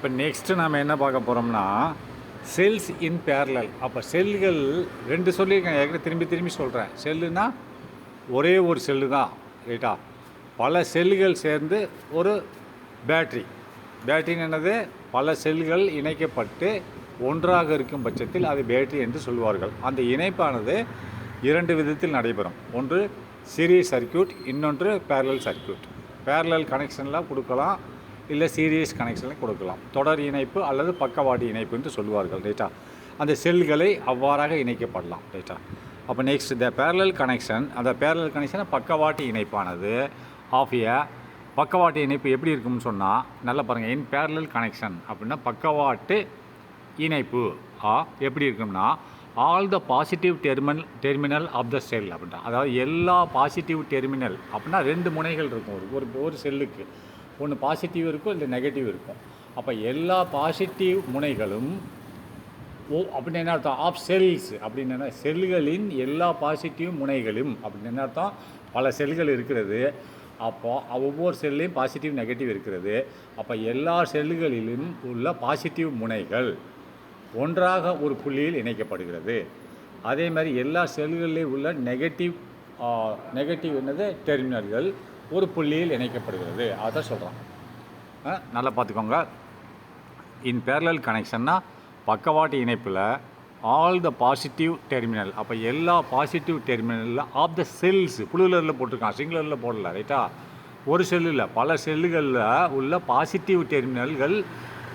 இப்போ நெக்ஸ்ட்டு நாம் என்ன பார்க்க போகிறோம்னா செல்ஸ் இன் பேரலல். அப்போ செல்கள் ரெண்டு சொல்லியிருக்கேன், ஏற்கனவே திரும்பி திரும்பி சொல்கிறேன். செல்லுனா ஒரே ஒரு செல்லு தான், ரைட்டா? பல செல்லுகள் சேர்ந்து ஒரு பேட்ரி. பேட்டரின்னு என்னது? பல செல்கள் இணைக்கப்பட்டு ஒன்றாக இருக்கும் பட்சத்தில் அது பேட்டரி என்று சொல்வார்கள். அந்த இணைப்பானது இரண்டு விதத்தில் நடைபெறும். ஒன்று சீரிஸ் சர்க்யூட், இன்னொன்று பேரலல் சர்க்யூட். பேரலல் கனெக்ஷனில் கொடுக்கலாம், இல்லை சீரியஸ் கனெக்ஷனில் கொடுக்கலாம். தொடர் இணைப்பு அல்லது பக்கவாட்டு இணைப்பு என்று சொல்வார்கள், ரைட்டா? அந்த செல்களை அவ்வாறாக இணைக்கப்படலாம், ரைட்டா? அப்போ நெக்ஸ்ட் த பேரலல் கனெக்ஷன். அந்த பேரலல் கனெக்ஷனை பக்கவாட்டு இணைப்பானது ஆஃப் ஏ பக்கவாட்டு இணைப்பு எப்படி இருக்கும்னு சொன்னால் நல்லா பாருங்கள். இன் பேரலல் கனெக்ஷன் அப்படின்னா பக்கவாட்டு இணைப்பு எப்படி இருக்கும்னா all the positive terminal of the cell அப்படின்ட்டா. அதாவது எல்லா பாசிட்டிவ் டெர்மினல் அப்படின்னா ரெண்டு முனைகள் இருக்கும் ஒரு செல்லுக்கு. ஒன்று பாசிட்டிவ் இருக்கும், இல்லை நெகட்டிவ் இருக்கும். அப்போ எல்லா பாசிட்டிவ் முனைகளும் அப்படின்னு என்ன அர்த்தம்? ஆஃப் செல்ஸ் அப்படின்னு என்ன? செல்களின் எல்லா பாசிட்டிவ் முனைகளும் அப்படின்னு என்ன அர்த்தம்? பல செல்கள் இருக்கிறது. அப்போ ஒவ்வொரு செல்லையும் பாசிட்டிவ் நெகட்டிவ் இருக்கிறது. அப்போ எல்லா செல்லுகளிலும் உள்ள பாசிட்டிவ் முனைகள் ஒன்றாக ஒரு புள்ளியில் இணைக்கப்படுகிறது. அதே மாதிரி எல்லா செல்களிலும் உள்ள நெகட்டிவ் என்னது? டெர்மினல்கள் ஒரு புள்ளியில் இணைக்கப்படுகிறது. அதை சொல்கிறோம். நல்லா பார்த்துக்கோங்க. இன் பேரலல் கனெக்ஷன்னா பக்கவாட்டு இணைப்பில் ஆல் த பாசிட்டிவ் டெர்மினல். அப்போ எல்லா பாசிட்டிவ் டெர்மினலில் ஆஃப் த செல்ஸ் புளுலரில் போட்டிருக்கான், சிங்குலரில் போடல, ரைட்டா? ஒரு செல்லில் பல செல்லுகளில் உள்ள பாசிட்டிவ் டெர்மினல்கள்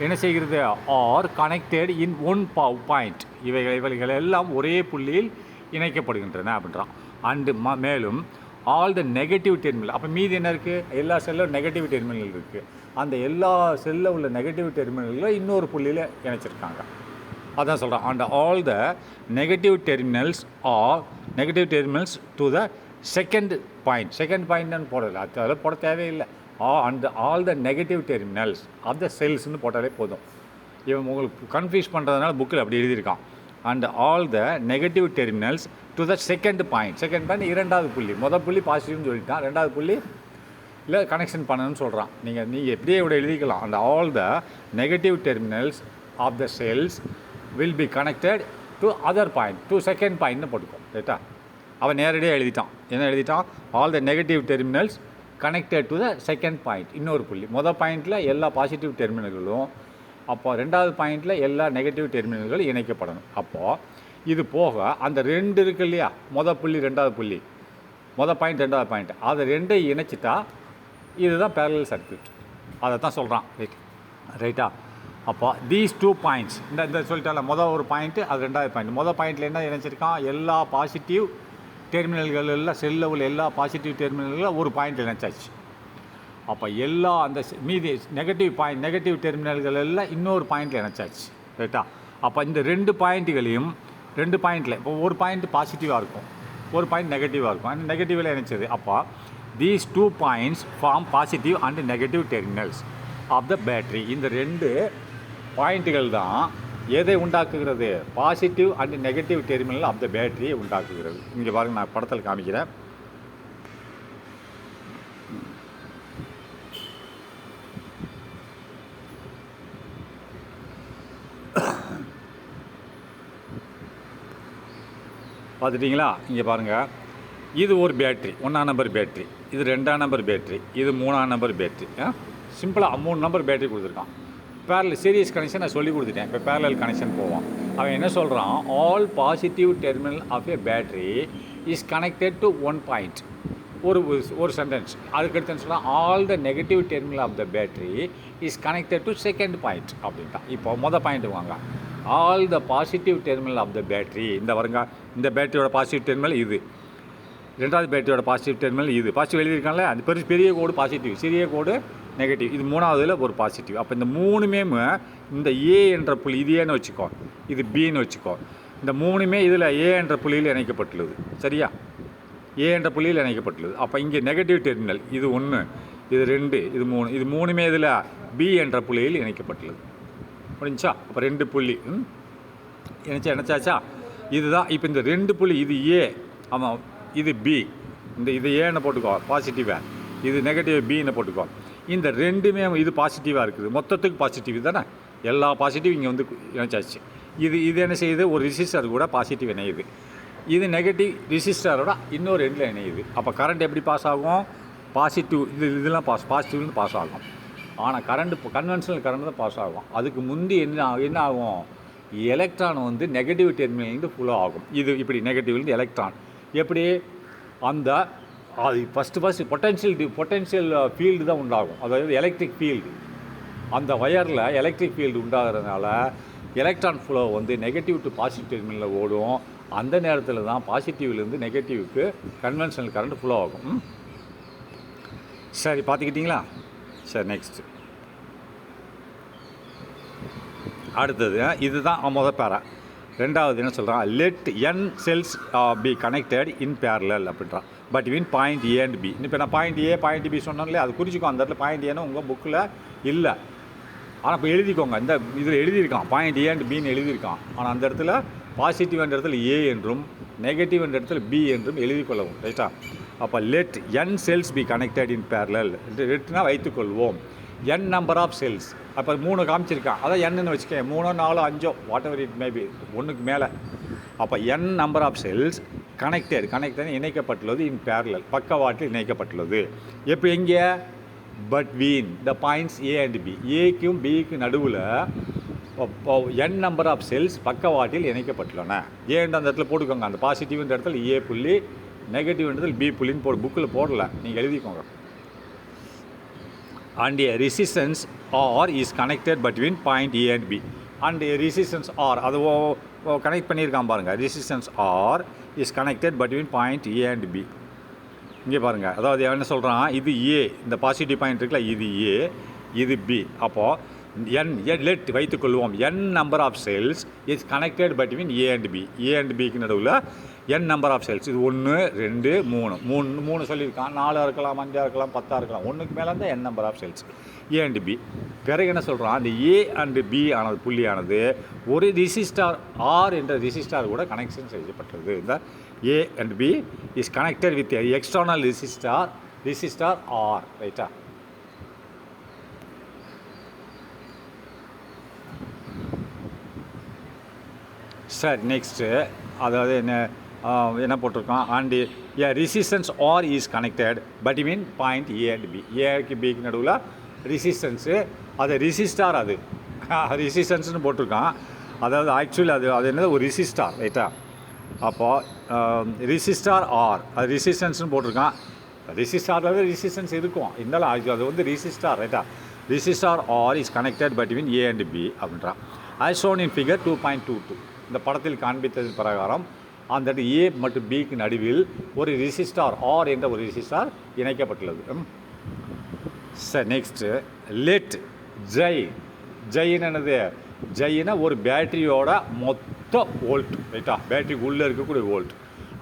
என்ன செய்கிறது? R connected in one point. இவைகள் எல்லாம் ஒரே புள்ளியில் இணைக்கப்படுகின்றன அப்படின்றான். அண்டு மேலும் ஆல் த நெகட்டிவ் டெர்மினல். அப்போ மீதி என்ன இருக்குது? எல்லா செல்லும் நெகட்டிவ் டெர்மினல் இருக்குது. அந்த எல்லா செல்லில் உள்ள நெகட்டிவ் டெர்மினல்களை இன்னொரு புள்ளியில் இணைச்சிருக்காங்க. அதான் சொல்கிறேன். And all the negative terminals to the second பாயிண்ட்னு போடல, அதில் போட தேவையில்லை. And all the negative terminals of the செல்ஸ்ன்னு போட்டாலே போதும். இவன் உங்களுக்கு கன்ஃபியூஸ் பண்ணுறதுனால புக்கில் அப்படி எழுதியிருக்கான். And all the negative terminals to the second point இரண்டாவது புள்ளி. முதல் புள்ளி பாசிட்டிவ்னு சொல்லிட்டான், ரெண்டாவது புள்ளி இல்லை கனெக்ஷன் பண்ணணும்னு சொல்கிறான். நீங்கள் எப்படியே இவ்வளோ எழுதிக்கலாம். And all the negative terminals of the cells will be connected to other point, to second பாயிண்ட்னு போட்டுக்கோ, ரைட்டா? அவன் நேரடியாக எழுதிட்டான். என்ன எழுதிட்டான்? All the negative terminals connected to the second point, இன்னொரு புள்ளி. மொதல் பாயிண்ட்டில் எல்லா பாசிட்டிவ் டெர்மினல்களும், அப்போ ரெண்டாவது பாயிண்ட்டில் எல்லா நெகட்டிவ் டெர்மினல்களும் இணைக்கப்படணும். அப்போது இது போக அந்த ரெண்டு இருக்குது இல்லையா? மொதல் புள்ளி ரெண்டாவது புள்ளி, மொதல் பாயிண்ட் ரெண்டாவது பாயிண்ட், அதை ரெண்டையும் இணைச்சிட்டா இதுதான் பேரலல் சர்க்யூட். அதை தான் சொல்கிறான், ரைட்டா? அப்போ தீஸ் டூ பாயிண்ட்ஸ் இந்த சொல்லிட்டால மொதல் ஒரு பாயிண்ட்டு, அது ரெண்டாவது பாயிண்ட். மொதல் பாயிண்டில் என்ன இணைச்சிருக்கான்? எல்லா பாசிட்டிவ் டெர்மினல்கள் எல்லாம் செல்லில் உள்ள எல்லா பாசிட்டிவ் டெர்மினல்களும் ஒரு பாயிண்ட் இணைச்சாச்சு. அப்போ எல்லா அந்த மீதி நெகட்டிவ் டெர்மினல்கள் எல்லாம் இன்னொரு பாயிண்டில் இணைச்சாச்சு, ரைட்டா? அப்போ இந்த ரெண்டு பாயிண்டில் இப்போ ஒரு பாயிண்ட் பாசிட்டிவாக இருக்கும், ஒரு பாயிண்ட் நெகட்டிவாக இருக்கும். அந்த நெகட்டிவில் இணைச்சது. அப்போ these two points form positive and negative terminals of the battery. இந்த ரெண்டு பாயிண்ட்டுகள் தான் எதை உண்டாக்குகிறது? Positive and negative terminal of the பேட்டரியை உண்டாக்குகிறது. இங்கே பாருங்கள், நான் படத்தில் காமிக்கிறேன். பார்த்துட்டிங்களா? இங்கே பாருங்கள், இது ஒரு பேட்ரி, 1ஆம் நம்பர் பேட்ரி, இது 2ஆம் நம்பர் பேட்ரி, இது 3ஆம் நம்பர் பேட்ரி. சிம்பிளாக 3 நம்பர் பேட்ரி கொடுத்துருக்கான். பேரலல் சீரியஸ் கனெக்ஷன் நான் சொல்லி கொடுத்துட்டேன். இப்போ பேரலல் கனெக்ஷன் போவான். அவன் என்ன சொல்கிறான்? All positive terminal of a battery is connected to one point. ஒரு சென்டென்ஸ். அதுக்கடுத்து என்ன சொல்கிறான்? All the negative terminal of the battery is connected to second point அப்படின்ட்டான். இப்போ மொதல் பாயிண்ட் வாங்க. All the positive terminal of the battery, இந்த வருங்க, இந்த பேட்டரியோட பாசிட்டிவ் டெர்மினல் இது, ரெண்டாவது பேட்டரியோட பாசிட்டிவ் டெர்மினல் இது. பாசிட்டிவ் எழுதியிருக்காங்களே, அது பெரிய கோடு பாசிட்டிவ், சிறிய கோடு நெகட்டிவ், இது மூணாவதில் ஒரு பாசிட்டிவ். அப்போ இந்த மூணுமே இந்த ஏ என்ற புள்ளி, இது ஏன்னு வச்சுக்கோ, இது பின்னு வச்சுக்கோ, இந்த மூணுமே இதில் ஏ என்ற புள்ளியில் இணைக்கப்பட்டுள்ளது, சரியா? ஏ என்ற புள்ளியில் இணைக்கப்பட்டுள்ளது. அப்போ இங்கே நெகட்டிவ் டெர்மினல் இது 1, இது 2, இது 3, இது மூணுமே இதில் பி என்ற புள்ளியில் இணைக்கப்பட்டுள்ளது. முடிஞ்சா? அப்போ 2 புள்ளி இணைச்சாச்சா? இதுதான் இப்போ இந்த 2 புள்ளி, இது ஏ, ஆமாம், இது பி, இது ஏன்னு போட்டுக்கோ பாசிட்டிவாக, இது நெகட்டிவ் பின்னு போட்டுக்கோ. இந்த ரெண்டுமே இது பாசிட்டிவாக இருக்குது, மொத்தத்துக்கு பாசிட்டிவ் தானே, எல்லா பாசிட்டிவ் இங்கே வந்து இணைச்சாச்சு. இது என்ன செய்யுது, ஒரு ரெசிஸ்டர் கூட பாசிட்டிவ் இணையுது, இது நெகட்டிவ் ரெசிஸ்டரோட இன்னொரு எண்டில் இணையுது. அப்போ கரண்ட் எப்படி பாஸ் ஆகும், பாசிட்டிவ் இதெல்லாம் பாசிட்டிவ்லேருந்து பாஸ் ஆகும். ஆனால் கரண்ட் கன்வென்ஷனல் கரண்ட் தான் பாஸ் ஆகும். அதுக்கு முந்தி என்ன ஆகும், எலக்ட்ரான் வந்து நெகட்டிவ் டெர்மினல்லேருந்து ஃபுல்லாக ஆகும். இது இப்படி நெகட்டிவ்லேருந்து எலக்ட்ரான் எப்படி அந்த அது ஃபஸ்ட்டு பொட்டென்ஷியல் ஃபீல்டு தான் உண்டாகும், அதாவது எலக்ட்ரிக் ஃபீல்டு. அந்த வயரில் எலக்ட்ரிக் ஃபீல்டு உண்டாகிறதுனால எலக்ட்ரான் ஃப்ளோ வந்து நெகட்டிவ் டு பாசிட்டிவ் டெர்மினலில் ஓடும். அந்த நேரத்தில் தான் பாசிட்டிவ்லேருந்து நெகட்டிவ்க்கு கன்வென்ஷனல் கரண்ட் ஃப்ளோ ஆகும். சரி, பார்த்துக்கிட்டிங்களா? சரி, நெக்ஸ்ட்டு அடுத்தது இதுதான் முதல் பேரா. ரெண்டாவது என்ன சொல்கிறான், let n cells be connected in parallel அப்படின்றான் between point A and B. இப்போ நான் பாயிண்ட் ஏ பாயிண்ட் பி சொன்னாலே அது குறிச்சிக்கும். அந்த இடத்துல பாயிண்ட் ஏன்னு உங்கள் புக்கில் இல்லை, ஆனால் இப்போ எழுதிக்கோங்க. இந்த இதில் எழுதியிருக்கான் பாயிண்ட் ஏ அண்ட் பின்னு எழுதியிருக்கான். ஆனால் அந்த இடத்துல பாசிட்டிவ் என்ற இடத்துல ஏ என்றும் நெகட்டிவ் என்ற இடத்துல பி என்றும் எழுதி கொள்ளவும். ரைட்டா? அப்போ let n cells be connected in parallel. லெட்னா வைத்துக்கொள்வோம். n number of cells. அப்போ 3 காமிச்சிருக்கான், அதான் என்னன்னு வச்சுக்கேன், 3 4 5 வாட் எவர் இட் மேபி, ஒன்றுக்கு மேலே. அப்போ n number of cells connected இணைக்கப்பட்டுள்ளது இன் பேரலல், பக்கவாட்டில் இணைக்கப்பட்டுள்ளது. எப்போ எங்கே, between the points A and B, ஏக்கும் பிக்கு நடுவில் n நம்பர் ஆஃப் செல்ஸ் பக்கவாட்டில் இணைக்கப்பட்டுள்ளன. ஏன்ற அந்த இடத்துல போட்டுக்கோங்க, அந்த பாசிட்டிவ்ன்ற இடத்துல ஏ புள்ளி, நெகட்டிவ் இடத்துல பி புள்ளின்னு புக்கில் போடல, நீங்கள் எழுதிக்கோங்க. And a resistance R is connected between point A and B. And a resistance R, அது கனெக்ட் பண்ணியிருக்கான் பாருங்கள். resistance R is connected between point A and B. இங்கே பாருங்கள், அதாவது என்ன சொல்கிறான், இது A, இந்த பாசிட்டிவ் பாயிண்ட் இருக்குல்ல, இது A, இது B. அப்போது லெட் வைத்துக்கொள்வோம் n number of cells is connected between A and B. A and பிக்கு நடுவில் n நம்பர் ஆஃப் செல்ஸ், இது 1 2 3 சொல்லியிருக்கான். 4 இருக்கலாம், 5 இருக்கலாம், 10 இருக்கலாம், ஒன்றுக்கு மேலே தான் n number of cells A and B. பிறகு என்ன சொல்கிறான், அந்த ஏ அண்டு பி ஆனது புள்ளியானது ஒரு ரெசிஸ்டார் ஆர் என்ற ரெசிஸ்டார் கூட கனெக்ஷன் செய்யப்பட்டது. இந்த A and B is connected with external resistor R. ரைட்டா? சரி, நெக்ஸ்ட்டு அதாவது என்ன போட்டிருக்கான், and a resistance R is connected between point A and B. ஏக்கு பிக்கு நடுவில் ரெசிஸ்டன்ஸு, அது ரெசிஸ்டார், அது ரெசிஸ்டன்ஸ்னு போட்டிருக்கான். அதாவது ஆக்சுவலி அது என்னது, ஒரு ரெசிஸ்டார். ரைட்டா? அப்போது ரெசிஸ்டார் ஆர், அது ரெசிஸ்டன்ஸ்னு போட்டிருக்கான். ரெசிஸ்டாரில் ரெசிஸ்டன்ஸ் இருக்கும், இருந்தாலும் அது வந்து ரெசிஸ்டார். ரைட்டா? Resistor R is connected between A and B அப்படின்றான். as shown in figure 2.22. இந்த படத்தில் காண்பித்ததின் பிரகாரம் அந்த ஏ மற்றும் பிக்கு நடுவில் ஒரு ரெசிஸ்டார் ஆர் என்ற ஒரு ரெசிஸ்டார் இணைக்கப்பட்டுள்ளது. சரி, நெக்ஸ்ட்டு லெட் ஜெயின் என்னது, ஜெயினா ஒரு பேட்டரியோட மொத்த வோல்ட். ரைட்டா? பேட்டரிக்கு உள்ளே இருக்கக்கூடிய வோல்ட்,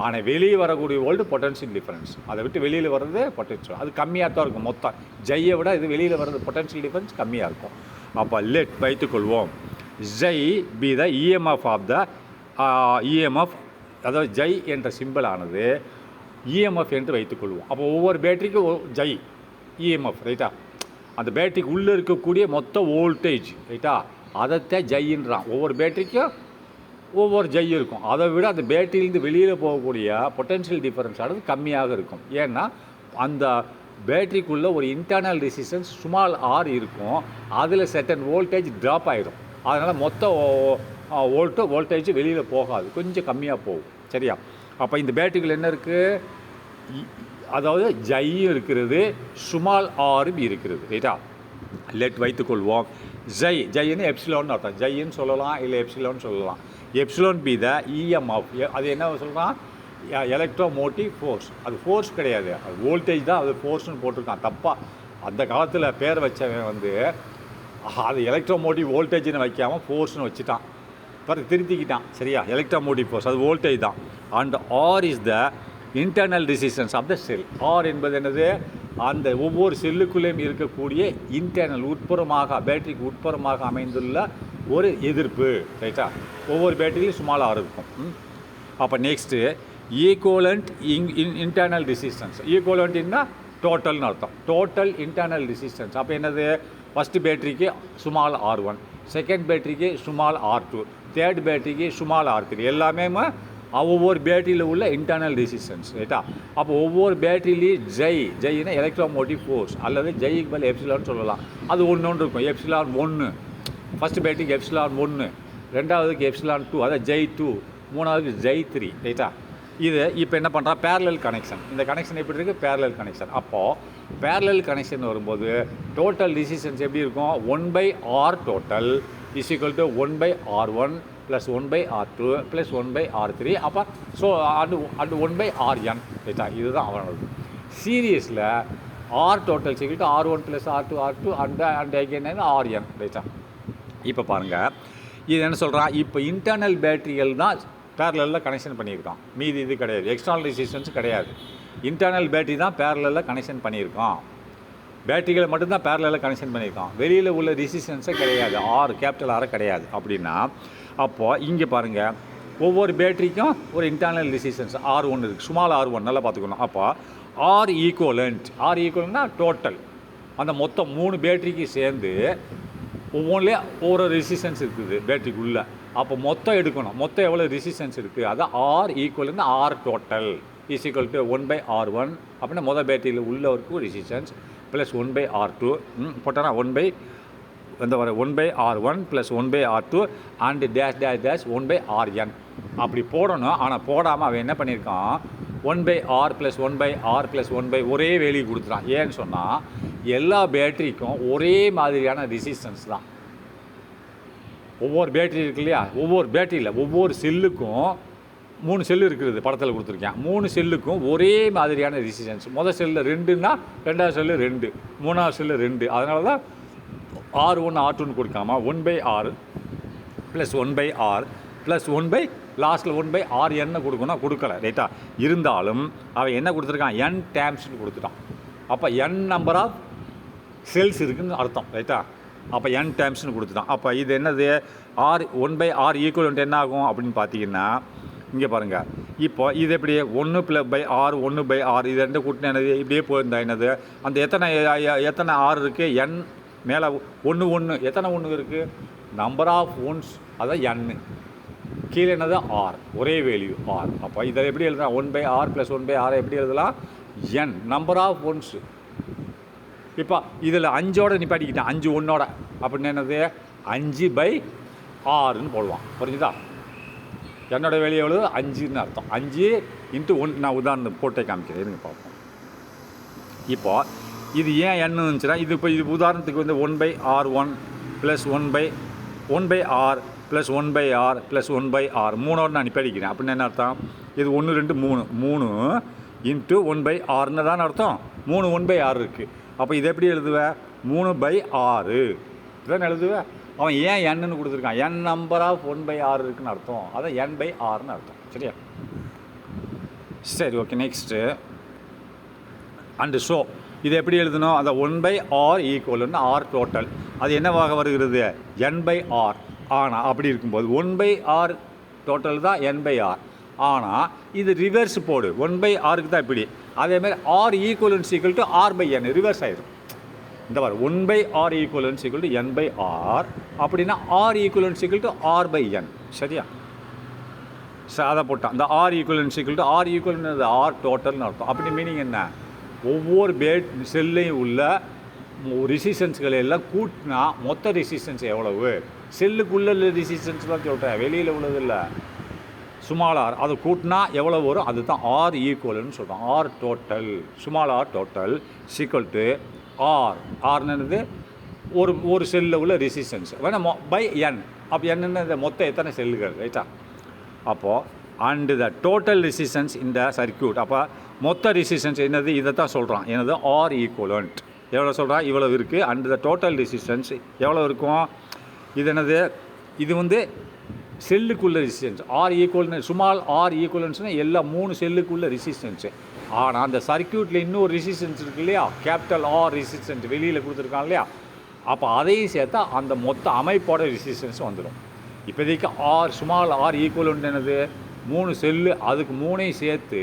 ஆனால் வெளியே வரக்கூடிய வோல்ட் பொட்டன்ஷியல் டிஃபரன்ஸ். அதை விட்டு வெளியில் வர்றது பொட்டன்ஷியல், அது கம்மியாக தான் இருக்கும். மொத்தம் ஜெய்யை விட இது வெளியில் வர்றது பொட்டன்ஷியல் டிஃபரன்ஸ் கம்மியாக இருக்கும். அப்போ லெட் வைத்துக்கொள்வோம் ஜை be the EMF of the EMF, அதாவது ஜை என்ற சிம்பிள் ஆனது இஎம்எஃப் என்று வைத்துக்கொள்வோம். அப்போ ஒவ்வொரு பேட்டரிக்கும் ஜை இஎம்எஃப். ரைட்டா? அந்த பேட்டரிக்கு உள்ளே இருக்கக்கூடிய மொத்த வோல்டேஜ். ரைட்டா? அதைத்தான் ஜைன்றான். ஒவ்வொரு பேட்டரிக்கும் ஒவ்வொரு ஜை இருக்கும். அதை விட அந்த பேட்டரியிலேருந்து வெளியில் போகக்கூடிய பொட்டன்ஷியல் டிஃபரன்ஸ் ஆனது கம்மியாக இருக்கும். ஏன்னா அந்த பேட்டரிக்குள்ளே ஒரு இன்டர்னல் ரெசிஸ்டன்ஸ் ஸ்மால் ஆர் இருக்கும், அதில் செர்டன் வோல்டேஜ் ட்ராப் ஆகிடும். அதனால் மொத்த வோல்டேஜ் வெளியில் போகாது, கொஞ்சம் கம்மியாக போகும். சரியா? அப்போ இந்த பேட்டரிகள் என்ன இருக்குது, அதாவது ஜையும் இருக்கிறது, ஸ்மால் ஆரும் இருக்கிறது. ரைட்டா? லெட் வைத்துக்கொள்வோம் ஜைன்னு எப்சிலோன்னு அர்த்தம். ஜைன்னு சொல்லலாம், இல்லை எப்சிலோன்னு சொல்லலாம். எப்சிலோன் பி த இஎம்எஃப், அது என்ன சொல்கிறான், எலக்ட்ரோமோட்டிவ் ஃபோர்ஸ். அது ஃபோர்ஸ் கிடையாது, அது வோல்டேஜ் தான், அது ஃபோர்ஸ்னு போட்டிருக்கான். தப்பாக அந்த காலத்தில் பேர் வச்சவன் வந்து அது எலக்ட்ரோமோட்டிவ் வோல்டேஜ்னு வைக்காமல் ஃபோர்ஸ்னு வச்சுட்டான். பிறகு திருத்திக்கிட்டான். சரியா? எலக்ட்ரோமோட்டிவ் ஃபோர்ஸ் அது வோல்டேஜ் தான். And R is the internal resistance of the cell. R என்பது என்னது, அந்த ஒவ்வொரு செல்லுக்குள்ளேயும் இருக்கக்கூடிய இன்டர்னல் உட்புறமாக, பேட்டரிக்கு உட்புறமாக அமைந்துள்ள ஒரு எதிர்ப்பு. ரைட்டா? ஒவ்வொரு பேட்டரியிலும் ஸ்மால் ஆர் இருக்கும். அப்போ நெக்ஸ்ட்டு ஈக்குவலண்ட் இன்டர்னல் ரெசிஸ்டன்ஸ். ஈக்குவலண்ட்னா டோட்டல்னு அர்த்தம். Total internal resistance. அப்போ என்னது, ஃபஸ்ட்டு பேட்டரிக்கு ஸ்மால் R1, செகண்ட் பேட்டரிக்கு ஸ்மால் R2, தேர்ட் பேட்டரிக்கு ஸ்மால் R3, எல்லாமே ஒவ்வொரு பேட்டரியில் உள்ள இன்டர்னல் ரெசிஸ்டன்ஸ். ரைட்டா? அப்போ ஒவ்வொரு பேட்டரியிலையும் ஜெய்னா எலக்ட்ரோமோட்டிவ் ஃபோர்ஸ் அல்லது ஜெய்க்கு பதில் எப்சிலான்னு சொல்லலாம். அது ஒன்று இருக்கும். எப்சிலான் 1 ஃபஸ்ட்டு பேட்டரிக்கு எப்சிலான் 1, ரெண்டாவதுக்கு எப்சிலான் 2 அதாவது ஜெய் 2, மூணாவதுக்கு ஜெய் 3. ரைட்டா? இது இப்போ என்ன பண்ணுறா, பேரலல் கனெக்ஷன். இந்த கனெக்ஷன் எப்படி இருக்குது, பேரலல் கனெக்ஷன். அப்போது பேரலல் கனெக்ஷன் வரும்போது டோட்டல் ரெசிஸ்டன்ஸ் எப்படி இருக்கும், 1/R total is equal to 1/R1 plus 1/R2 plus 1/R3. அப்போ ஸோ அண்டு 1/Rn. ரைட்டா? இதுதான் அவனது. சீரியஸில் R total equal to R1 plus R2 and again Rn. ரைட்டா? இப்போ பாருங்கள், இது என்ன சொல்கிறான், இப்போ இன்டர்னல் பேட்டரிகள் தான் பேரலில் கனெக்ஷன் பண்ணியிருக்கோம். மீதி இது கிடையாது, எக்ஸ்டர்னல் ரெசிஸ்டன்ஸ் கிடையாது. இன்டர்னல் பேட்டரி தான் பேரலில் கனெக்ஷன் பண்ணியிருக்கோம். பேட்டரிகளை மட்டும்தான் பேரலில் கனெக்ஷன் பண்ணியிருக்கோம். வெளியில் உள்ள ரெசிஸ்டன்ஸே கிடையாது, கேபிட்டல் ஆர் கிடையாது. அப்படின்னா அப்போது இங்கே பாருங்கள், ஒவ்வொரு பேட்டரிக்கும் ஒரு இன்டர்னல் ரெசிஸ்டன்ஸ் R1 இருக்குது, ஸ்மால் R1 நல்லா பார்த்துக்கணும். அப்போ ஆர் ஈக்குவலண்ட்னா டோட்டல், அந்த மொத்தம் 3 பேட்டரிக்கு சேர்ந்து ஒவ்வொன்றிலே ஒவ்வொரு ரெசிஸ்டன்ஸ் இருக்குது பேட்டரிக்குள்ளே. அப்போ மொத்தம் எடுக்கணும், மொத்தம் எவ்வளோ ரெசிஸ்டன்ஸ் இருக்குது, அதான் ஆர் ஈக்குவல்னு R total is equal to 1/R1. அப்படின்னா மொதல் பேட்டரியில் உள்ளவருக்கு ரெசிஸ்டன்ஸ் ப்ளஸ் 1/R2 போட்டோன்னா 1/R1 plus 1/R2 and dash 1/Rn அப்படி போடணும். ஆனால் போடாமல் அவன் என்ன பண்ணியிருக்கான், 1/R ப்ளஸ் 1/R ப்ளஸ் 1 ஒரே வேல்யூ கொடுத்துட்டான். ஏன்னு சொன்னால் எல்லா பேட்டரிக்கும் ஒரே மாதிரியான ரெசிஸ்டன்ஸ் தான். ஒவ்வொரு பேட்டரி இருக்கு இல்லையா, ஒவ்வொரு பேட்டரியில் ஒவ்வொரு செல்லுக்கும் 3 செல்லு இருக்குது, படத்தில் கொடுத்துருக்கேன். 3 செல்லுக்கும் ஒரே மாதிரியான ரெசிஸ்டன்ஸ். முதல் செல்லில் 2ன்னா ரெண்டாவது செல்லு 2, மூணாவது செல்லு 2. அதனால தான் R1 R2ன்னு கொடுக்காம 1/R ப்ளஸ் 1/R ப்ளஸ் 1 லாஸ்ட்டில் 1/Rn கொடுக்கணும், கொடுக்கல. ரைட்டா? இருந்தாலும் அவன் என்ன கொடுத்துருக்கான், n டேம்ஸ்னு கொடுத்துட்டான். அப்போ n நம்பர் ஆஃப் செல்ஸ் இருக்குதுன்னு அர்த்தம். ரைட்டா? அப்போ n டேம்ஸ்னு கொடுத்துட்டான். அப்போ இது என்னது, 1/R ஈக்குவலண்ட் என்ன ஆகும் அப்படின்னு பார்த்தீங்கன்னா, இங்கே பாருங்கள், இப்போ இது எப்படி 1/R 1/R இது ரெண்டு கூட்டினா என்னது, இப்படியே போயிருந்தா என்னது, அந்த எத்தனை R இருக்குது, n மேலே 1 எத்தனை 1 இருக்குது, நம்பர் ஆஃப் ஒன்ஸ், அதான் n. கீழே என்னது R, ஒரே வேல்யூ R. அப்போ இதை எப்படி எழுதலாம், 1/R ப்ளஸ் 1/R எப்படி எழுதலாம், n நம்பர் ஆஃப் ஒன்ஸு. இப்போ இதில் 5ஓட நீ படிக்கிட்டேன், 5 1ஓட அப்படின்னு என்னது 5/Rன்னு போடுவான். புரிஞ்சுதா? என்னோட வேல்யூ எவ்வளோ, 5ன்னு அர்த்தம். 5 × 1 நான் உதாரணம் போட்டே காமிக்கிறேன், இருங்க பார்ப்போம். இப்போ இது ஏன் n இருந்துச்சுன்னா, இது இப்போ இது உதாரணத்துக்கு வந்து 1/R1 plus 1/R plus 1/R plus 1/R 3ஓட நான் படிக்கிறேன். அப்படின்னு என்ன அர்த்தம், இது 1 2 3 × 1/Rன்னு தான் அர்த்தம். 3 1/R இருக்குது. அப்போ இதை எப்படி எழுதுவேன், 3/6 இதான் எழுதுவேன். அவன் ஏன் என்னன்னு கொடுத்துருக்கான், n நம்பர் ஆஃப் 1/R இருக்குன்னு அர்த்தம், அதான் n/Rன்னு அர்த்தம். சரியா? சரி, ஓகே. நெக்ஸ்ட்டு அண்டு ஸோ இது எப்படி எழுதணும், அந்த 1/R ஈக்குவல்னு ஆர் டோட்டல், அது என்னவாக வருகிறது, n/R. ஆனால் அப்படி இருக்கும்போது 1/R டோட்டல் தான் n/R. ஆனால் இது ரிவர்ஸ் போடு, 1/Rக்கு தான் இப்படி. அதேமாதிரி R equivalence equal to R/n reverse ஆகிடும். இந்த மாதிரி 1/R equivalence equal to n/R, அப்படின்னா R equivalence equal to R/n. சரியா? அதை போட்டான். இந்த R equivalence equal to R equal R டோட்டல்னு அர்த்தம். அப்படி மீனிங் என்ன, ஒவ்வொரு செல்லையும் உள்ள ரெசிஸ்டன்ஸ்களை எல்லாம் கூட்டினா மொத்த ரெசிஸ்டன்ஸ் எவ்வளவு, செல்லுக்குள்ள ரெசிஸ்டன்ஸ் தான் சொல்கிறேன், வெளியில் உள்ளது இல்லை, ஸ்மால் ஆர், அதை கூட்டினா எவ்வளோ வரும், அதுதான் ஆர் ஈக்குவல்னு சொல்கிறோம். R total, small R total equal to ஆர்னது ஒரு செல்லில் உள்ள ரெசிஸ்டன்ஸ் வேணால் பை n. அப்போ என்னென்ன மொத்தம் எத்தனை செல்லுகள். ரைட்டா? அப்போது அண்டு த டோட்டல் ரெசிஸ்டன்ஸ் இந்த சர்க்யூட். அப்போ மொத்த ரெசிஸ்டன்ஸ் என்னது, இதை தான் சொல்கிறான். என்னது ஆர் ஈக்குவலண்ட் எவ்வளோ சொல்கிறான், இவ்வளோ இருக்குது. அண்டு த டோட்டல் ரெசிஸ்டன்ஸ் எவ்வளோ இருக்கும், இது என்னது, இது வந்து செல்லுக்குள்ள ரெசிஸ்டன்ஸ். ஆர் ஈக்குவல்னு ஸ்மால் ஆர் ஈக்குவலன்ஸ்னால் எல்லா 3 செல்லுக்குள்ள ரெசிஸ்டன்ஸு. ஆனால் அந்த சர்க்யூட்டில் இன்னொரு ரெசிஸ்டன்ஸ் இருக்குது இல்லையா, கேபிட்டல் ஆர் ரெசிஸ்டன்ஸ் வெளியில் கொடுத்துருக்கான் இல்லையா, அப்போ அதையும் சேர்த்தா அந்த மொத்த அமைப்போட ரெசிஸ்டன்ஸ் வந்துடும். இப்போதைக்கு ஸ்மால் ஆர் ஈக்குவலண்ட் என்னது, 3 செல்லு, அதுக்கு 3ஐயும் சேர்த்து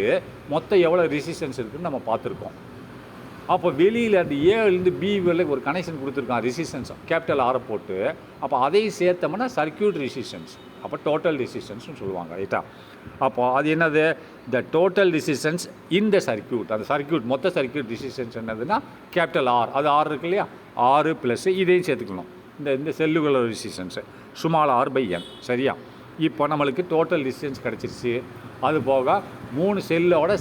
மொத்தம் எவ்வளோ ரெசிஸ்டன்ஸ் இருக்குதுன்னு நம்ம பார்த்துருக்கோம். அப்போ வெளியில் அந்த ஏலேருந்து பி வரைக்கும் ஒரு கனெக்ஷன் கொடுத்துருக்கான் ரெசிஸ்டன்ஸ் கேபிட்டல் ஆரை போட்டு. அப்போ அதையும் சேர்த்தோம்னா சர்க்யூட் ரெசிஸ்டன்ஸ், அப்போ டோட்டல் ரெசிஸ்டன்ஸ்னு சொல்லுவாங்க ரைட்டா. அப்போ அது என்னது, the total resistance in the circuit. அந்த சர்க்யூட் மொத்த சர்க்யூட் ரெசிஸ்டன்ஸ் என்னதுன்னா கேபிட்டல் ஆர், அது ஆர் இருக்கு இல்லையா, ஆறு ப்ளஸ் இதையும் சேர்த்துக்கணும், இந்த செல்லுகளோட ரெசிஸ்டன்ஸு ஸ்மால் ஆர் பை என். சரியா, இப்போ நம்மளுக்கு டோட்டல் ரெசிஸ்டன்ஸ் கிடச்சிருச்சு. அது போக 3 செல்லோட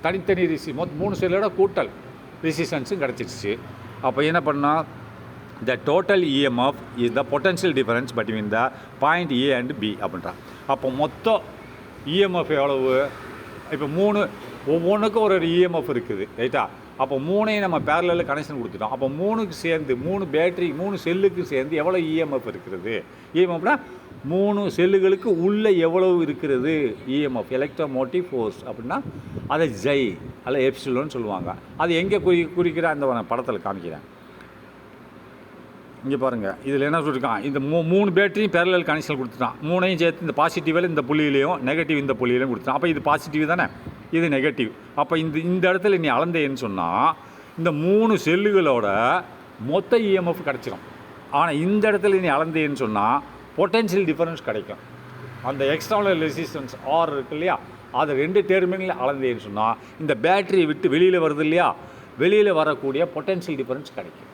தனித்தனி மொத்தம் 3 செல்லோட கூட்டல் ரெசிஸ்டன்ஸும் கிடச்சிருச்சு. அப்போ என்ன பண்ணால், the total EMF is the potential difference between the point A and B அப்படின்றான். அப்போ மொத்தம் இஎம்எஃப் எவ்வளவு, இப்போ 3 ஒவ்வொன்றுக்கும் ஒரு இஎம்எஃப் இருக்குது ரைட்டா. அப்போ 3ஐயும் நம்ம பேரலில் கனெக்ஷன் கொடுத்துட்டோம். அப்போ 3க்கு சேர்ந்து 3 பேட்டரி 3 செல்லுக்கு சேர்ந்து எவ்வளோ இஎம்எஃப் இருக்கிறது, இஎம்எஃப்னா 3 செல்லுகளுக்கு உள்ளே எவ்வளவு இருக்கிறது இஎம்எஃப், எலக்ட்ரோமோட்டிவ் ஃபோர்ஸ் அப்படின்னா அதை ஜை அல்ல எப்சிலோன்னு சொல்லுவாங்க. அது எங்கே குறிக்கிற அந்த படத்தில் காமிக்கிறேன். இங்கே பாருங்கள், இதில் என்ன சொல்லியிருக்கான், இந்த 3 பேட்டரியும் பேரலல் கனெக்ஷன் கொடுத்துட்டான். 3ஐயும் சேர்த்து இந்த பாசிட்டிவில் இந்த புள்ளியிலையும் நெகட்டிவ் இந்த புள்ளியிலையும் கொடுத்துட்டான். அப்போ இது பாசிட்டிவ் தானே, இது நெகட்டிவ். அப்போ இந்த இடத்துல நீ அளந்தேன்னு சொன்னால் இந்த 3 செல்லுகளோட மொத்த இஎம்எஃப் கிடச்சிரும். ஆனால் இந்த இடத்துல நீ அளந்தேன்னு சொன்னால் பொட்டன்ஷியல் டிஃபரன்ஸ் கிடைக்கும். அந்த எக்ஸ்டர்னல் ரெசிஸ்டன்ஸ் ஆர் இருக்கு இல்லையா, அது 2 டெர்மினல் அளந்தேன்னு சொன்னால் இந்த பேட்டரியை விட்டு வெளியில் வருது இல்லையா, வெளியில் வரக்கூடிய பொட்டன்ஷியல் டிஃபரன்ஸ் கிடைக்கும்.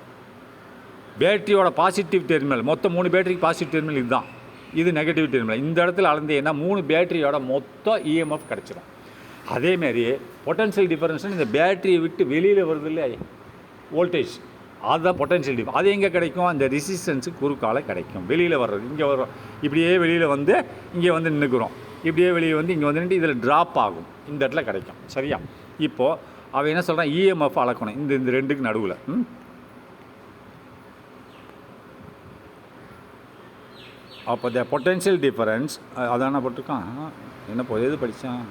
பேட்டரியோட பாசிட்டிவ் டெர்மினல், மொத்தம் 3 பேட்டரிக்கு பாசிட்டிவ் டெர்மினல் இதுதான், இது நெகட்டிவ் டெர்மினல். இந்த இடத்துல அளந்தேன்னா 3 பேட்டரியோட மொத்த இஎம்எஃப் கிடச்சிடும். அதேமாரி பொட்டன்ஷியல் டிஃபரன்ஸ்னு இந்த பேட்டரியை விட்டு வெளியில் வருது இல்லையா வோல்டேஜ், அதுதான் பொட்டன்ஷியல் டிஃபரன்ஸ். அது எங்கே கிடைக்கும், அந்த ரெசிஸ்டன்ஸுக்கு குறுக்கால கிடைக்கும். வெளியில் வர்றது இங்கே வரும், இப்படியே வெளியில் வந்து இங்கே வந்து நின்றுக்கிறோம், இப்படியே வெளியே வந்து இங்கே வந்து நின்று இதில் ட்ராப் ஆகும், இந்த இடத்துல கிடைக்கும். சரியா, இப்போது அவன் என்ன சொல்கிறான், இஎம்எஃப் அளக்கணும் இந்த 2க்கு நடுவில். அப்போ த பொட்டன்ஷியல் டிஃபரன்ஸ் அதான போட்டிருக்கான். என்ன எது படித்தான்,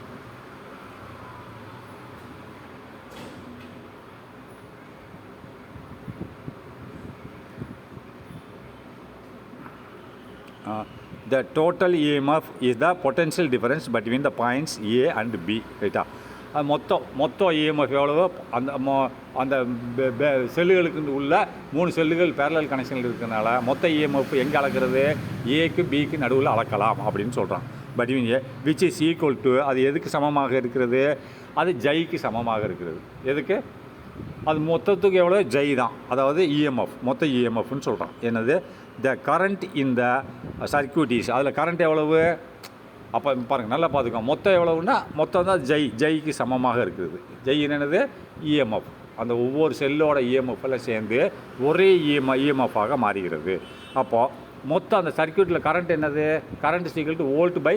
the total EMF is the potential difference between the points A and B ரைட்டா. அது மொத்தம் இஎம்எஃப் எவ்வளவோ அந்த செல்லுகளுக்கு உள்ள 3 செல்லுகள் பேரலல் கனெக்ஷனில் இருக்கிறதுனால மொத்த இஎம்எஃப் எங்கே அளக்கிறது, ஏக்கு பிக்கு நடுவில் அளக்கலாம் அப்படின்னு சொல்கிறான். Between A which is equal to, அது எதுக்கு சமமாக இருக்கிறது, அது ஜைக்கு சமமாக இருக்கிறது. எதுக்கு, அது மொத்தத்துக்கு எவ்வளோ ஜை தான், அதாவது இஎம்எஃப் மொத்த இஎம்எஃப்னு சொல்கிறான். என்னது, த கரண்ட் இந்த சர்க்யூட் இஸ், அதில் கரண்ட் எவ்வளவு, அப்போ பாருங்கள் நல்லா பார்த்துக்கோ, மொத்தம் எவ்வளவுன்னா மொத்தம் தான் ஜைக்கு சமமாக இருக்குது. ஜை என்னது, இஎம்எஃப், அந்த ஒவ்வொரு செல்லோட இஎம்எஃப் எல்லாம் சேர்ந்து ஒரே இஎம்எஃபாக மாறுகிறது. அப்போது மொத்தம் அந்த சர்க்யூட்டில் கரண்ட் என்னது, கரண்ட் சீக்கிரம் டு வோல்ட் பை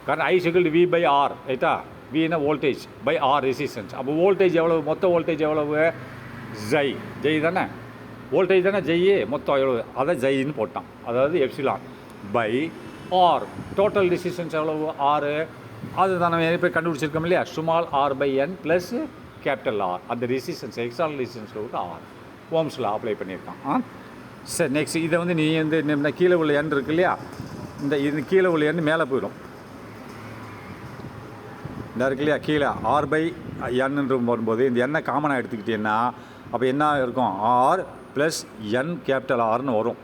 கரண்ட், ஐ சீக்கிரம் டு வி பை ஆர் ரைட்டா. வினா வோல்டேஜ் பை ஆர் ரெசிஸ்டன்ஸ். அப்போ வோல்டேஜ் எவ்வளவு, மொத்த வோல்டேஜ் எவ்வளவு, ஜை தானே, வோல்டேஜ் தானே ஜெய்யே, மொத்தம் எவ்வளவு, அதை ஜைன்னு போட்டான். அதாவது epsilon by R, total resistance எவ்வளவு, ஆறு. அது தான் நம்ம போய் கண்டுபிடிச்சிருக்கோம் இல்லையா, small R by N plus capital R. அந்த ரெசிஸ்டன்ஸ் எக்ஸ்டர்னல் ரெசிஸ்டன்ஸ் ஆர் ஓம்ஸில் அப்ளை பண்ணியிருக்கான். சரி, நெக்ஸ்ட் இதை வந்து நீ வந்து கீழே உள்ள எண் இருக்கு இல்லையா, இது கீழே உள்ள எண் மேலே போயிடும். இந்த இருக்கு இல்லையா, கீழே ஆர் பை என்னு வரும்போது இந்த எண்ணை காமனாக எடுத்துக்கிட்டேன்னா அப்போ என்ன இருக்கும், ஆர் ப்ளஸ் என் கேபிட்டல் ஆர்னு வரும்.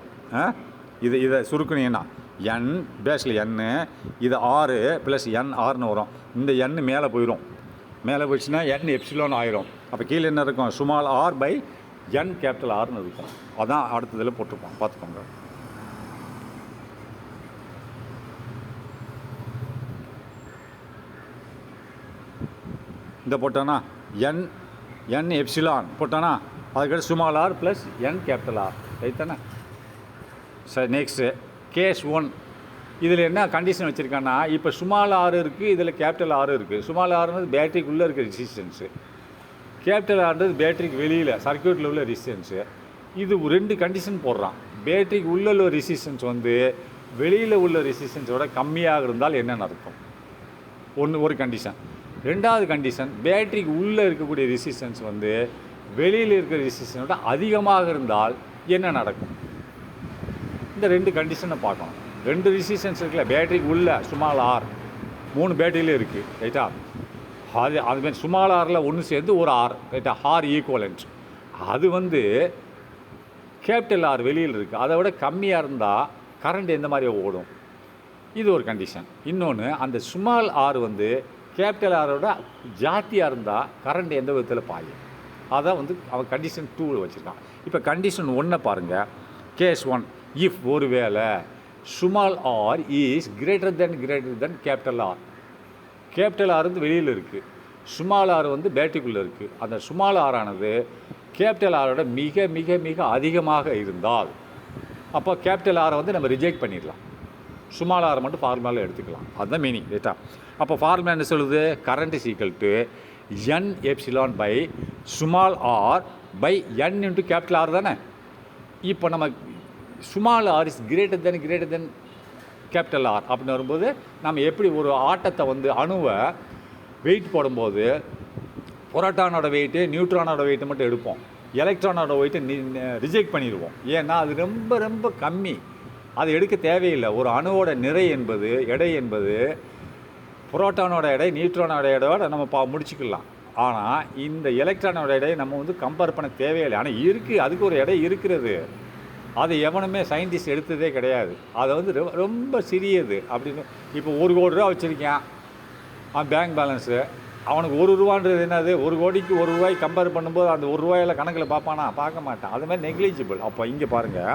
இதை சுருக்குனீங்கன்னா என் பேஸில் என்னு, இது ஆறு ப்ளஸ் என் ஆர்னு வரும். இந்த எண் மேலே போயிடும், மேலே போயிடுச்சுன்னா என் எப்சிலோன் ஆயிரும். அப்போ கீழே என்ன இருக்கும், small R by N capital ஆர்னு இருக்கும். அதான் அடுத்ததில் போட்டிருப்போம், பார்த்துக்கோங்க. இந்த போட்டோன்னா என் எப்சிலான் போட்டோன்னா அதுக்கடுத்து small R plus n capital R right தானே. சரி, நெக்ஸ்ட்டு கேஸ் 1. இதில் என்ன கண்டிஷன் வச்சுருக்கான்னா, இப்போ ஸ்மால் ஆர் இருக்குது, இதில் கேபிட்டல் ஆர் இருக்குது. ஸ்மால் ஆர்ன்றது பேட்டரிக்குள்ளே இருக்க ரெசிஸ்டன்ஸு, கேபிட்டல் ஆர்ன்றது பேட்டரிக்கு வெளியில் சர்க்யூட்டில் உள்ள ரெசிஸ்டன்ஸு. இது 2 கண்டிஷன் போடுறான். பேட்டரிக்கு உள்ளே உள்ள ரெசிஸ்டன்ஸ் வந்து வெளியில் உள்ள ரெசிஸ்டன்ஸோட கம்மியாக இருந்தால் என்ன நடக்கும், ஒரு கண்டிஷன். 2வது கண்டிஷன், பேட்டரிக்கு உள்ளே இருக்கக்கூடிய ரெசிஸ்டன்ஸ் வந்து வெளியில் இருக்கிற ரெசிஸ்டன்ஸோட அதிகமாக இருந்தால் என்ன நடக்கும். இந்த 2 கண்டிஷனை பார்க்கணும். 2 ரெசிஸ்டன்ஸ் இருக்குல்ல பேட்டரிக்கு உள்ள ஸ்மால் ஆர், 3 பேட்டரியிலே இருக்குது ரைட்டா. அதுமாரி ஸ்மால் ஆரில் ஒன்று சேர்ந்து ஒரு ஆர், ரைட்டா, ஆர் ஈக்குவலண்ட். அது வந்து கேபிட்டல் ஆர் வெளியில் இருக்குது, அதை விட கம்மியாக இருந்தால் கரண்ட் எந்த மாதிரி ஓடும், இது ஒரு கண்டிஷன். இன்னொன்று, அந்த ஸ்மால் ஆர் வந்து கேபிட்டல் ஆரோட ஜாஸ்தியாக இருந்தால் கரண்ட் எந்த விதத்தில் பாயும், அதான் வந்து அவன் கண்டிஷன் 2 வச்சுருக்கான். இப்போ கண்டிஷன் 1 பாருங்கள். கேஸ் 1, இஃப் ஒரு வேளை small R is greater than capital R. Capital R வந்து வெளியில் இருக்குது, ஸ்மால் ஆர் வந்து பேட்டரிக்குள்ளே இருக்குது. அந்த ஸ்மால் ஆரானது கேபிட்டல் ஆரோட மிக மிக மிக அதிகமாக இருந்தால் அப்போ கேபிட்டல் ஆரை வந்து நம்ம ரிஜெக்ட் பண்ணிடலாம், ஸ்மால் ஆரை மட்டும் ஃபார்முலாவில் எடுத்துக்கலாம். அதுதான் மீனிங், ரைட்டா. அப்போ ஃபார்முலா என்ன சொல்லுது? Current is equal to n epsilon by small R by n into capital R தானே. இப்போ நம்ம small R is greater than capital R அப்படின்னு வரும்போது நம்ம எப்படி ஒரு ஆட்டத்தை வந்து அணுவை வெயிட் போடும்போது புரோட்டானோட வெயிட்டு நியூட்ரானோட வெயிட்டை மட்டும் எடுப்போம், எலக்ட்ரானோட வெயிட்டை ரிஜெக்ட் பண்ணிடுவோம். ஏன்னா அது ரொம்ப ரொம்ப கம்மி, அது எடுக்க தேவையில்லை. ஒரு அணுவோட நிறை என்பது, எடை என்பது புரோட்டானோட எடை நியூட்ரானோட எடையோட நம்ம முடிச்சுக்கலாம். ஆனால் இந்த எலக்ட்ரானோட எடையை நம்ம வந்து கம்பேர் பண்ண தேவையில்லை. ஆனால் இருக்குது, அதுக்கு ஒரு எடை இருக்கிறது. அது எவனுமே சயின்டிஸ்ட் எடுத்ததே கிடையாது. அதை வந்து ரொம்ப சிறியது அப்படின்னு. இப்போ 1 கோடி ரூபா வச்சுருக்கேன் அவன் பேங்க் பேலன்ஸு, அவனுக்கு 1 ரூபான்றது என்னது? 1 கோடிக்கு 1 ரூபாய் கம்பேர் பண்ணும்போது அந்த 1 ரூபாயில் கணக்கில் பார்ப்பானா? பார்க்க மாட்டான். அது மாதிரி நெக்லிஜிபிள். அப்போ இங்கே பாருங்கள்,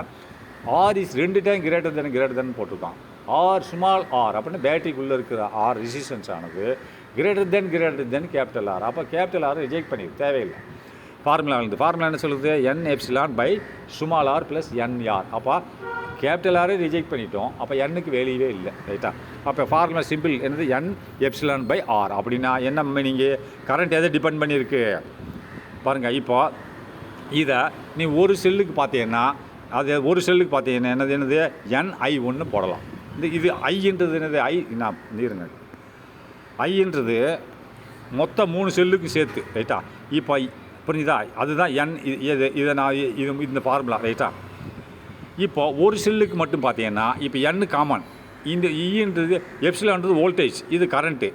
R is 2 time greater than போட்டிருக்கான். ஆர் ஸ்மால் ஆர் அப்படின்னு பேட்டரிக்குள்ளே இருக்கிற ஆர் ரெசிஸ்டன்ஸ் ஆனது கிரேட்டர் தென் கேபிட்டல் ஆர். அப்போ கேபிட்டல் ஆர் ரிஜெக்ட் பண்ணிடு, தேவையில்லை. ஃபார்முலா என்ன சொல்லுது? N epsilon by small R plus N R. அப்போ கேபிட்டல் ஆரை ரிஜெக்ட் பண்ணிட்டோம், அப்போ எண்ணுக்கு வேலையே இல்லை, ரைட்டா. அப்போ ஃபார்முலா சிம்பிள் என்னது? என் எப்சிலான் பை ஆர். அப்படின்னா என்ன மீனிங்கு? கரண்ட் எதை டிபெண்ட் பண்ணியிருக்கு பாருங்கள். இப்போ இதை நீ ஒரு செல்லுக்கு பார்த்தீங்கன்னா, அது ஒரு செல்லுக்கு பார்த்தீங்கன்னா என்னது NI1 போடலாம். இது ஐன்றது என்னது? நான் இருங்க, ஐன்றது மொத்தம் 3 செல்லுக்கு சேர்த்து, ரைட்டா. இப்போ புரிஞ்சுதா? அதுதான் என். இதை நான் இந்த ஃபார்முலா, ரைட்டா. இப்போ ஒரு செல்லுக்கு மட்டும் பார்த்தீங்கன்னா இப்போ என் காமன். இந்த இன்றது எப்சிலான்றது வோல்டேஜ், இது கரண்ட்டு.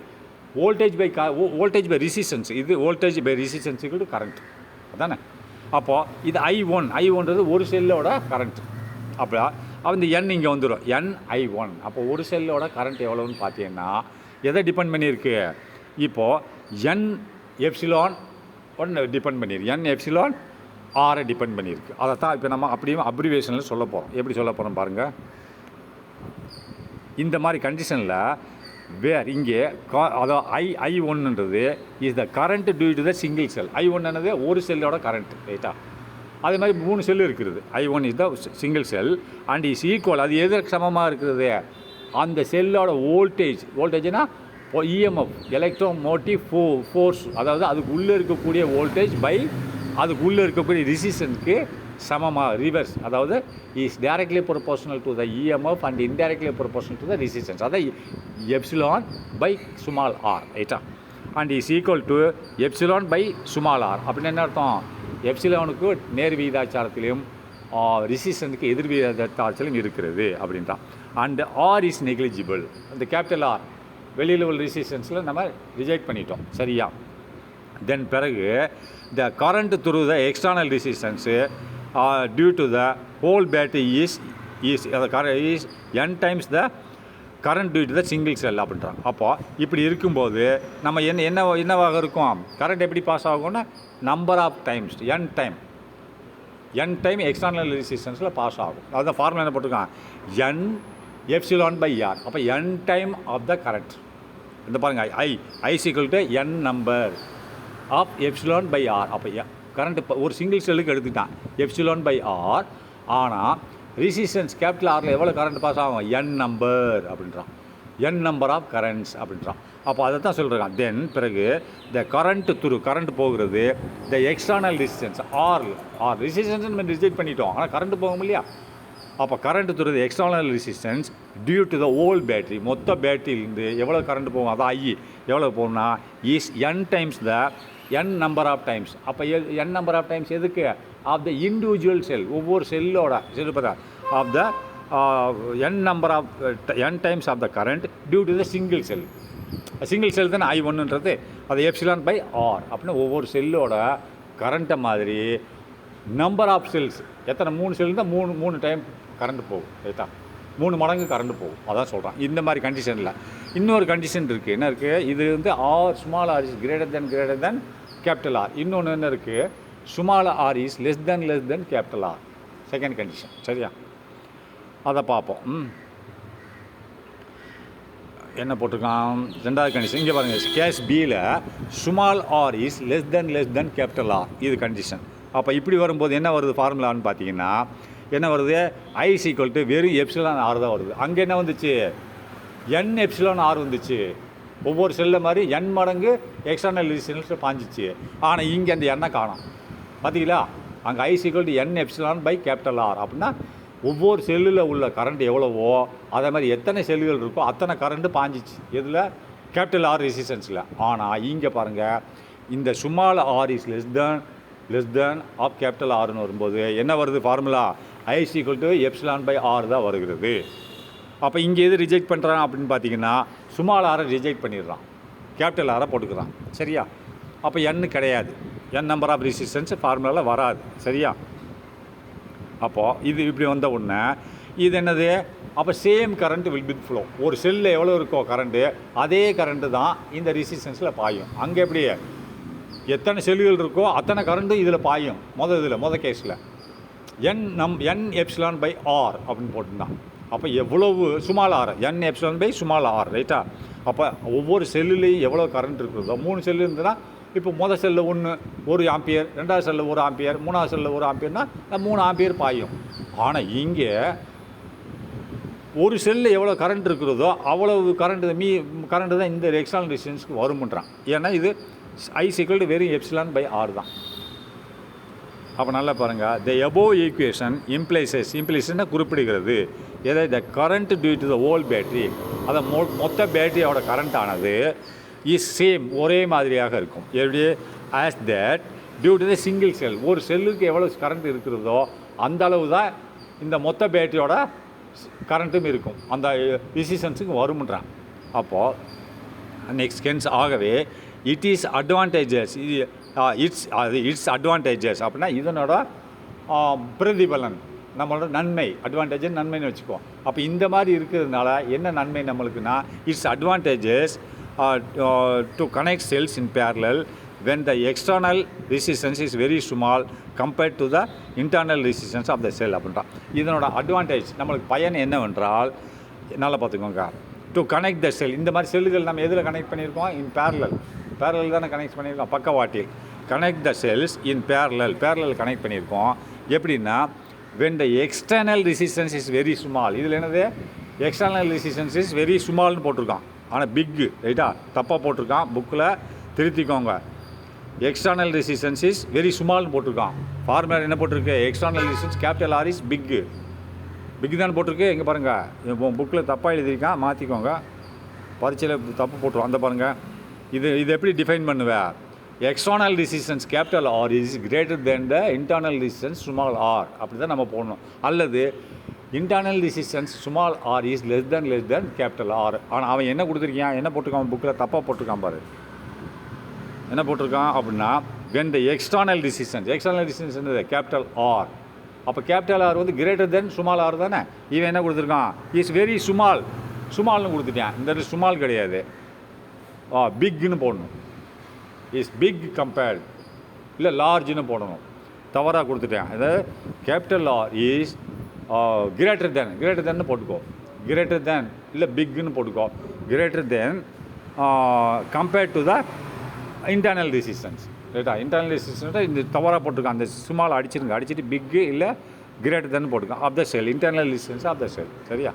வோல்டேஜ் பை ரெசிஸ்டன்ஸ், இது voltage by resistance equal to current, அதானே. அப்போது இது ஐ1ன்றது ஒரு செல்லோட கரண்ட். அப்போ அந்த என் இங்கே வந்துடும், NI1. அப்போ ஒரு செல்லோட கரண்ட் எவ்வளோன்னு பார்த்தீங்கன்னா எதை டிபெண்ட் பண்ணியிருக்கு? இப்போது என் எப்சிலான் டிபெண்ட் பண்ணியிருக்கு, என் எப்சிலான் ஆரை டிபெண்ட் பண்ணியிருக்கு. அதை தான் இப்போ நம்ம அப்படியும் அப்ரிவேஷனில் சொல்ல போகிறோம். எப்படி சொல்ல போகிறோம் பாருங்கள். இந்த மாதிரி கண்டிஷனில் இங்கே அதாவது ஐ1ன்றது is the current due to the single cell. ஐ1ன்றது ஒரு செல்லோட கரண்ட், ரைட்டா. அதே மாதிரி 3 செல் இருக்கிறது. I1 is the single sell and is equal. அது எதற்கு சமமாக இருக்கிறது? அந்த செல்லோட வோல்டேஜ்னா EMF, எலக்ட்ரோமோட்டிவ் ஃபோர்ஸ், அதாவது அதுக்கு உள்ளே இருக்கக்கூடிய வோல்டேஜ் பை அதுக்கு உள்ளே இருக்கக்கூடிய ரெசிஸ்டன்ஸ்க்கு சமமாக ரிவர்ஸ், அதாவது is directly proportional to the EMF and indirectly proportional to the resistance. அதான் எப்சிலான் பை ஸ்மால் ஆர், ரைட்டா. And is equal to epsilon by small R. அப்படின்னு என்ன அர்த்தம்? எப்சிலானுக்கு நேர் விகிதாச்சாரத்திலையும் ரெசிஸ்டன்ஸுக்கு எதிர் விகிதாச்சாரத்திலும் இருக்கிறது அப்படின்றான். And R is negligible. அந்த கேபிட்டல் ஆர் வெளியில் உள்ள ரெசிஸ்டன்ஸில் நம்ம ரிஜெக்ட் பண்ணிட்டோம், சரியா. தென் பிறகு the current through the external resistance due to the whole battery is n times the current due to the single cell அப்படின்றாங்க. அப்போ இப்படி இருக்கும்போது நம்ம என்னவாக இருக்கும்? கரண்ட் எப்படி பாஸ் ஆகும்னா number of times, n time external ரெசிஸ்டன்ஸில் பாஸ் ஆகும். அதுதான் ஃபார்முலா என்ன போட்டிருக்கான்? n epsilon by R. அப்போ n time of the current. இந்த பாருங்கள், I equal to n number of epsilon by R. அப்போ கரண்ட் இப்போ ஒரு சிங்கிள் செல்லுக்கு எடுத்துட்டான் எப்சிலான் பை ஆர். ஆனால் ரெசிஸ்டன்ஸ் கேபிட்டல் ஆரில் எவ்வளோ கரண்ட் பாஸ் ஆகும்? n நம்பர் அப்படின்றான், n நம்பர் ஆஃப் கரண்ட்ஸ் அப்படின்றான். அப்போ அதை தான் சொல்கிறான். தென் பிறகு த கரண்ட் போகிறது the external resistance R resistance நம்ம ரிஜெக்ட் பண்ணிட்டோம், ஆனால் கரண்ட் போகும் இல்லையா. அப்போ current through the external resistance due to the whole battery, மொத்த பேட்டரியிலேருந்து எவ்வளோ கரண்ட் போகும்? அதான் எவ்வளோ போகும்னா is n times the n number of times. அப்போ n நம்பர் ஆஃப் டைம்ஸ் எதுக்கு? ஆஃப் த இண்டிவிஜுவல் செல், ஒவ்வொரு செல்லோட பார்த்தா of the n number of n times of the current due to the single sell. Single cell தானே I1ன்றது, அது epsilon by R அப்படின்னா ஒவ்வொரு செல்லோட கரண்ட்டை மாதிரி நம்பர் ஆஃப் செல்ஸ் எத்தனை 3 செல் இருந்தால் 3 டைம் கரண்ட் போகும் ரைட்டா, 3 மடங்கு கரண்ட் போகும். அதான் சொல்கிறான். இந்த மாதிரி கண்டிஷனில் இன்னொரு கண்டிஷன் இருக்குது. என்ன இருக்குது? இது வந்து small R is greater than capital R. இன்னொன்று என்ன இருக்குது? Small R is less than capital R. Second condition. சரியா, அதை பார்ப்போம். என்ன போட்டிருக்கான்? ரெண்டாவது கண்டிஷன் இங்கே பாருங்கள். கேஸ் பியில் small R is less than capital R. இது கண்டிஷன். அப்போ இப்படி வரும்போது என்ன வருது ஃபார்முலான்னு பார்த்தீங்கன்னா என்ன வருது? I = வெறும் எப்சிலான் ஆர் தான் வருது. அங்கே என்ன வந்துச்சு? n எப்சிலான் ஆர் வந்துச்சு. ஒவ்வொரு செல்லில் மாதிரி n மடங்கு எக்ஸ்டர்னல் ரெசிஸ்டன்ஸில் பாஞ்சிச்சு. ஆனால் இங்கே அந்த எண்ணெய் காணும். பார்த்தீங்களா? அங்கே I = n epsilon by capital R. அப்படின்னா ஒவ்வொரு செல்லில் உள்ள கரண்ட் எவ்வளவோ அதே மாதிரி எத்தனை செல்லுகள் இருக்கோ அத்தனை கரண்ட்டு பாஞ்சிச்சு. எதில்? கேபிட்டல் ஆர் ரெசிஸ்டன்ஸில். ஆனால் இங்கே பாருங்கள், இந்த small R is less than of capital ஆர்னு வரும்போது என்ன வருது formula? I = epsilon by R தான் வருகிறது. அப்போ இங்கே எது ரிஜெக்ட் பண்ணுறான் அப்படின்னு பார்த்தீங்கன்னா ஸ்மால் ஆரை ரிஜெக்ட் பண்ணிடுறான், கேபிட்டல் ஆரை போட்டுக்கிறான். சரியா? அப்போ n கிடையாது, n நம்பர் ஆஃப் ரெசிஸ்டன்ஸ் ஃபார்முலாவில் வராது. சரியா? அப்போது இது இப்படி வந்த உடனே இது என்னது? அப்போ same current will be flow. ஒரு செல்லில் எவ்வளோ இருக்கோ கரண்ட்டு அதே கரண்ட்டு தான் இந்த ரெசிஸ்டன்ஸில் பாயும். அங்கே எப்படி? எத்தனை செல்லுகள் இருக்கோ அத்தனை கரண்ட்டும் இதில் பாயும். மொதல் கேஸில் n எப்சிலான் பை ஆர் அப்படின்னு போட்டுருந்தான். அப்போ எவ்வளவு small R, n epsilon by small R ரைட்டா. அப்போ ஒவ்வொரு செல்லுலேயும் எவ்வளோ கரண்ட் இருக்கிறதோ 3 செல்லு இருந்ததுன்னா இப்போ மொதல் செல்லில் 1 ஆம்பியர், ரெண்டாவது செல்லில் 1 ஆம்பியர், மூணாவது செல்லில் 1 ஆம்பியர்னா 3 ஆம்பியர் பாயும். ஆனால் இங்கே ஒரு செல்லில் எவ்வளோ கரண்ட் இருக்கிறதோ அவ்வளவு கரண்ட்டு தான் இந்த எக்ஸ்டர்னல் ரெசிஸ்டன்ஸ்க்கு வரும்ன்றான். ஏன்னா இது I = வெறும் எப்சிலான் பை ஆர் தான். அப்போ நல்லா பாருங்கள். த எபோவ் ஈக்குவேஷன் இம்ப்ளைஸன்னா குறிப்பிடுகிறது எதை? The current due to the whole battery, அதை மொத்த பேட்டரியோட கரண்ட் ஆனது இஸ் சேம் ஒரே மாதிரியாக இருக்கும். எப்படி? As that due to the single cell. ஒரு செல்லுக்கு எவ்வளோ கரண்ட் இருக்கிறதோ அந்த அளவு தான் இந்த மொத்த பேட்டரியோட கரண்ட்டும் இருக்கும், அந்த ரெசிஸ்டன்ஸுக்கு வரும்ன்றான். அப்போது நெக்ஸ்ட் கென்ஸ் ஆகவே it is advantages, it's advantages அப்படின்னா இதனோட பிரதிபலன், நம்மளோட நன்மை. நன்மைன்னு வச்சுக்குவோம். அப்போ இந்த மாதிரி இருக்கிறதுனால என்ன நன்மை நம்மளுக்குன்னா, it's advantages to connect cells in parallel when the external resistance is very small compared to the internal resistance of the cell அப்படின்றான். இதனோட அட்வான்டேஜ் நம்மளுக்கு பயன் என்னவென்றால், நல்லா பார்த்துக்கோங்க, டு கனெக்ட் த செல். இந்த மாதிரி செல்லுகள் நம்ம எதில் கனெக்ட் பண்ணியிருக்கோம்? இன் பேரலல் தானே கனெக்ட் பண்ணியிருக்கோம், பக்கவாட்டில். Connect the cells in parallel connect பண்ணியிருக்கோம். எப்படின்னா when the external resistance is very small. இதில் என்னது? எக்ஸ்டர்னல் ரெசிஸ்டன்ஸ் இஸ் வெரி ஸ்மால்னு போட்டிருக்கான், ஆனால் பிக்கு ரைட்டா, தப்பாக போட்டிருக்கான். புக்கில் திருத்திக்கோங்க. எக்ஸ்டர்னல் ரெசிஸ்டன்ஸ் இஸ் வெரி ஸ்மால்னு போட்டிருக்கான். ஃபார்முலா என்ன போட்டிருக்கு? External resistance capital R is big தான் போட்டிருக்கு. இங்கே பாருங்கள், இப்போ புக்கில் தப்பாக எழுதியிருக்கான், மாற்றிக்கோங்க. பரீட்சையில் தப்பு போட்டுருவோம். அந்த பாருங்கள், இது எப்படி டிஃபைன் பண்ணுவேன்? External resistance capital R is greater than the internal resistance small R. அப்படி தான் நம்ம போடணும். அல்லது internal resistance small R is less than capital R. ஆனால் அவன் என்ன கொடுத்துருக்கான்? என்ன போட்டிருக்கான்? புக்கில் தப்பாக போட்டிருக்கான் பாரு. என்ன போட்டிருக்கான் அப்படின்னா when the external resistance என்னது? Capital R. அப்போ கேபிட்டல் ஆர் வந்து கிரேட்டர் தென் ஸ்மால் ஆர் தானே. இவன் என்ன கொடுத்துருக்கான்? இஸ் வெரி ஸ்மால்னு கொடுத்துட்டான். இந்த ஸ்மால் கிடையாது, பிக்னு போடணும். இஸ் பிக் கம்பேர்டு, இல்லை லார்ஜ்னு போடணும். தவறாக கொடுத்துட்டேன். அதாவது கேபிட்டல் ஆர் இஸ் கிரேட்டர் தென்னு போட்டுக்கோ. கிரேட்டர் தென் இல்லை பிக்னு போட்டுக்கோ. Greater than compared to the internal resistance ரைட்டா. இன்டர்னல் ரெசிஸ்டன்ஸை இந்த தவறாக போட்டிருக்கான். அந்த ஸ்மால் அடிச்சிட்டு பிக்கு இல்லை கிரேட்டர் தென் போட்டுருக்கான். Of the cell, internal resistance of the cell. சரியா?